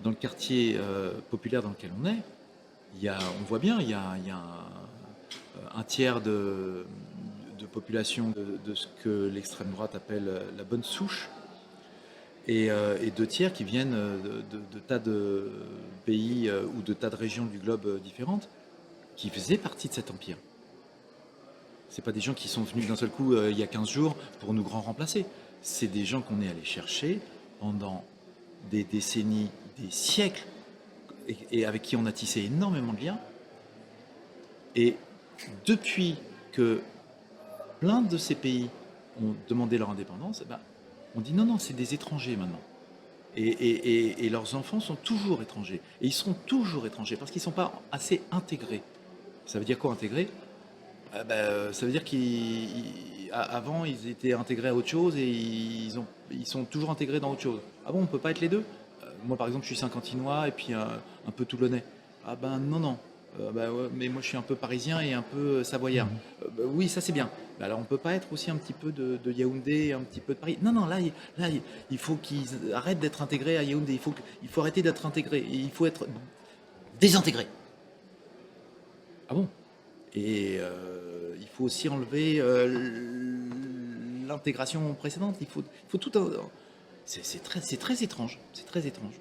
dans le quartier populaire dans lequel on est, on voit bien, il y a un tiers de population de ce que l'extrême droite appelle la bonne souche, et deux tiers qui viennent de tas de pays ou de tas de régions du globe différentes, qui faisaient partie de cet empire. C'est pas des gens qui sont venus d'un seul coup il y a 15 jours pour nous grand remplacer. C'est des gens qu'on est allé chercher pendant des décennies, des siècles, et avec qui on a tissé énormément de liens. Et depuis que plein de ces pays ont demandé leur indépendance, eh ben, on dit non, non, c'est des étrangers maintenant. Et leurs enfants sont toujours étrangers. Et ils seront toujours étrangers parce qu'ils ne sont pas assez intégrés. Ça veut dire quoi intégrer? Ça veut dire qu'avant, ils étaient intégrés à autre chose et ils sont toujours intégrés dans autre chose. Ah bon, on peut pas être les deux? Moi, par exemple, je suis saint-quentinois et puis un peu toulonnais. Ah ben non, non. Ouais, mais moi, je suis un peu parisien et un peu savoyard. Mhm. Oui, ça c'est bien. Alors, on peut pas être aussi un petit peu de Yaoundé, un petit peu de Paris. Non, non, là, il faut qu'ils arrêtent d'être intégrés à Yaoundé. Il faut arrêter d'être intégrés. Il faut être désintégré. Ah bon? Et il faut aussi enlever l'intégration précédente. Il faut tout. C'est très étrange. C'est très étrange.